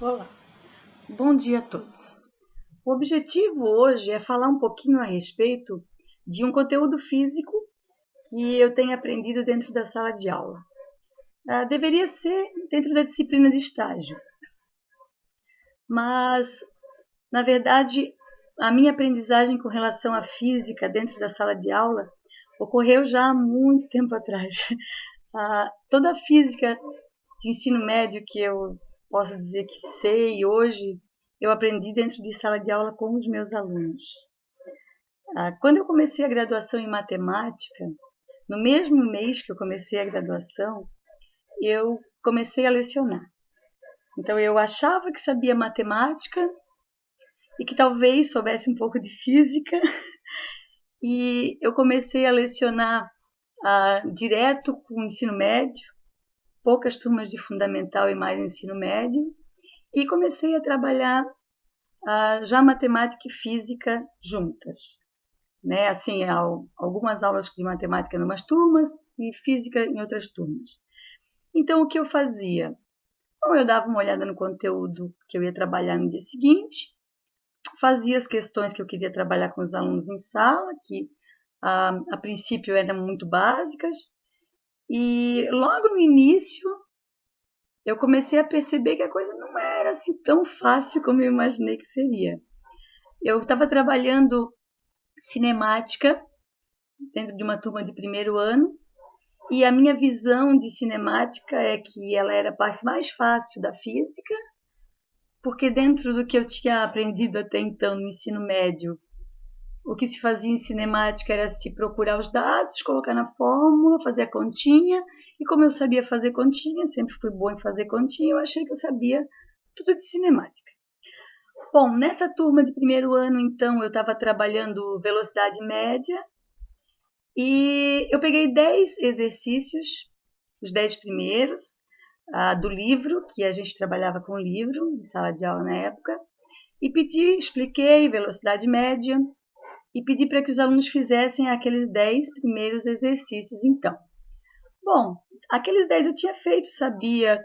Olá, bom dia a todos. O objetivo hoje é falar um pouquinho a respeito de um conteúdo físico que eu tenho aprendido dentro da sala de aula. Deveria ser dentro da disciplina de estágio, mas, na verdade, a minha aprendizagem com relação à física dentro da sala de aula ocorreu já há muito tempo atrás. Toda a física de ensino médio que eu posso dizer que sei hoje, eu aprendi dentro de sala de aula com os meus alunos. Quando eu comecei a graduação em matemática, no mesmo mês que eu comecei a graduação, eu comecei a lecionar. Então eu achava que sabia matemática e que talvez soubesse um pouco de física, e eu comecei a lecionar direto com o ensino médio, poucas turmas de fundamental e mais ensino médio, e comecei a trabalhar já matemática e física juntas, né? Assim, algumas aulas de matemática em umas turmas e física em outras turmas. Então, o que eu fazia? Bom, eu dava uma olhada no conteúdo que eu ia trabalhar no dia seguinte, fazia as questões que eu queria trabalhar com os alunos em sala, que a princípio eram muito básicas, e logo no início eu comecei a perceber que a coisa não era assim tão fácil como eu imaginei que seria. Eu estava trabalhando cinemática dentro de uma turma de primeiro ano, e a minha visão de cinemática é que ela era a parte mais fácil da física, porque dentro do que eu tinha aprendido até então no ensino médio, o que se fazia em cinemática era se procurar os dados, colocar na fórmula, fazer a continha, e como eu sabia fazer continha, sempre fui boa em fazer continha, eu achei que eu sabia tudo de cinemática. Bom, nessa turma de primeiro ano, então, eu estava trabalhando velocidade média, e eu peguei 10 exercícios, os 10 primeiros, do livro, que a gente trabalhava com livro, de sala de aula na época, e expliquei velocidade média, e pedi para que os alunos fizessem aqueles 10 primeiros exercícios, então. Bom, aqueles 10 eu tinha feito, sabia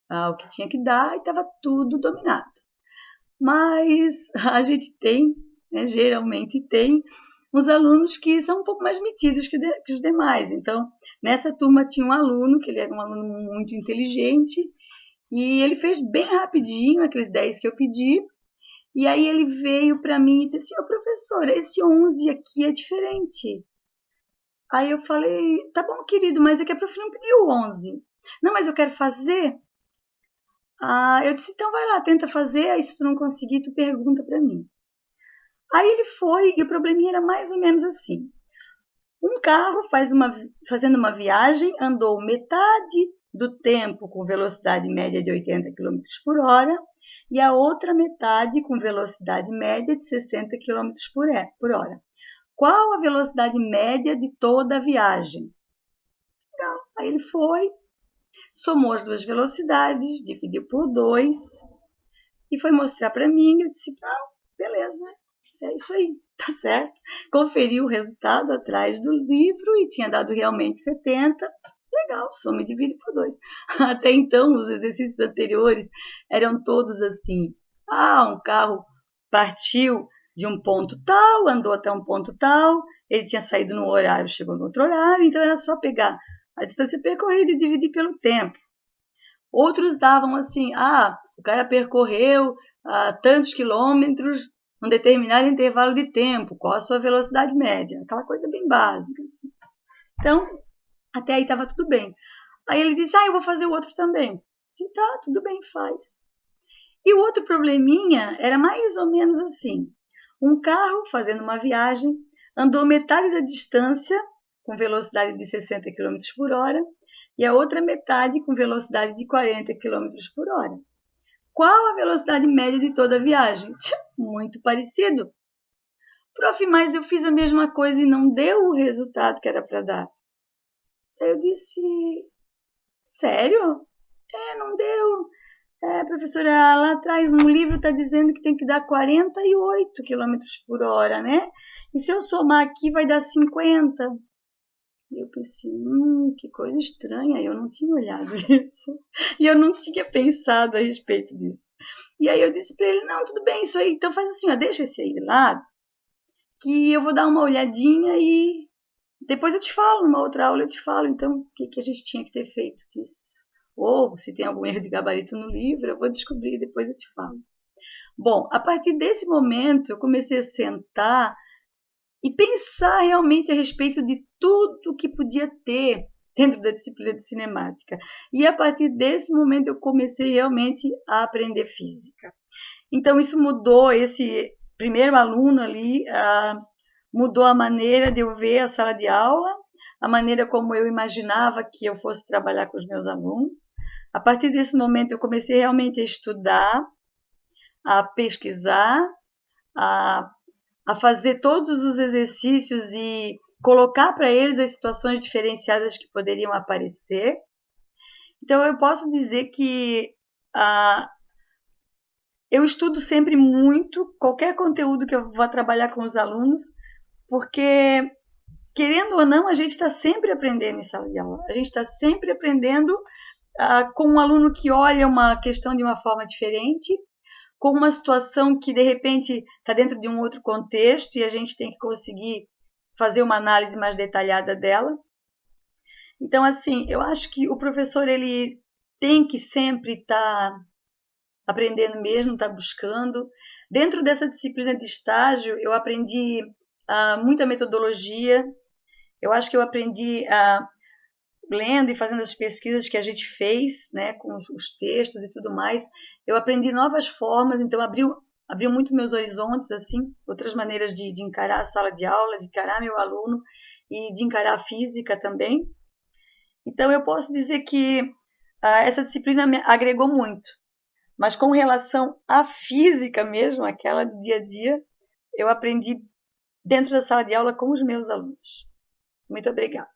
o que tinha que dar e estava tudo dominado. Mas a gente tem, né, geralmente tem, uns alunos que são um pouco mais metidos que os demais. Então, nessa turma tinha um aluno, que ele era um aluno muito inteligente, e ele fez bem rapidinho aqueles 10 que eu pedi, e aí ele veio para mim e disse assim: professor, esse 11 aqui é diferente. Aí eu falei: tá bom, querido, mas é que a prof não pediu o 11. Não, mas eu quero fazer. Eu disse: então vai lá, tenta fazer, aí se tu não conseguir, tu pergunta para mim. Aí ele foi, e o probleminha era mais ou menos assim. Um carro fazendo uma viagem, andou metade do tempo com velocidade média de 80 km por hora, e a outra metade com velocidade média de 60 km por hora. Qual a velocidade média de toda a viagem? Então, aí ele foi, somou as duas velocidades, dividiu por 2 e foi mostrar para mim. Eu disse: beleza, é isso aí, tá certo. Conferi o resultado atrás do livro e tinha dado realmente 70. Legal, soma e divide por 2. Até então, os exercícios anteriores eram todos assim: um carro partiu de um ponto tal, andou até um ponto tal, ele tinha saído num horário, chegou no outro horário, então era só pegar a distância percorrida e dividir pelo tempo. Outros davam assim: o cara percorreu tantos quilômetros num determinado intervalo de tempo, qual a sua velocidade média? Aquela coisa bem básica, assim. Então, até aí estava tudo bem. Aí ele disse: eu vou fazer o outro também. Sim, tá, tudo bem, faz. E o outro probleminha era mais ou menos assim: um carro fazendo uma viagem, andou metade da distância com velocidade de 60 km por hora e a outra metade com velocidade de 40 km por hora. Qual a velocidade média de toda a viagem? Muito parecido. Prof, mas eu fiz a mesma coisa e não deu o resultado que era para dar. Eu disse: sério? Não deu. Professora, lá atrás no livro está dizendo que tem que dar 48 km por hora, né? E se eu somar aqui vai dar 50. E eu pensei, que coisa estranha, eu não tinha olhado isso. E eu não tinha pensado a respeito disso. E aí eu disse para ele, não, tudo bem, isso aí, então faz assim, ó, deixa esse aí de lado, que eu vou dar uma olhadinha e depois eu te falo, numa outra aula eu te falo, então, o que a gente tinha que ter feito disso. Ou se tem algum erro de gabarito no livro, eu vou descobrir e depois eu te falo. Bom, a partir desse momento eu comecei a sentar e pensar realmente a respeito de tudo que podia ter dentro da disciplina de cinemática. E a partir desse momento eu comecei realmente a aprender física. Então isso mudou, esse primeiro aluno ali mudou a maneira de eu ver a sala de aula, a maneira como eu imaginava que eu fosse trabalhar com os meus alunos. A partir desse momento eu comecei realmente a estudar, a pesquisar, a a fazer todos os exercícios e colocar para eles as situações diferenciadas que poderiam aparecer. Então, eu posso dizer que eu estudo sempre muito qualquer conteúdo que eu vá trabalhar com os alunos, porque, querendo ou não, a gente está sempre aprendendo em sala de aula. A gente está sempre aprendendo com um aluno que olha uma questão de uma forma diferente, com uma situação que de repente está dentro de um outro contexto e a gente tem que conseguir fazer uma análise mais detalhada dela. Então, assim, eu acho que o professor ele tem que sempre estar aprendendo mesmo, estar buscando. Dentro dessa disciplina de estágio, eu aprendi muita metodologia. Eu acho que eu aprendi lendo e fazendo as pesquisas que a gente fez, né, com os textos e tudo mais, eu aprendi novas formas, então abriu muito meus horizontes, assim, outras maneiras de encarar a sala de aula, de encarar meu aluno e de encarar a física também. Então eu posso dizer que essa disciplina me agregou muito, mas com relação à física mesmo, aquela do dia a dia, eu aprendi dentro da sala de aula com os meus alunos. Muito obrigada.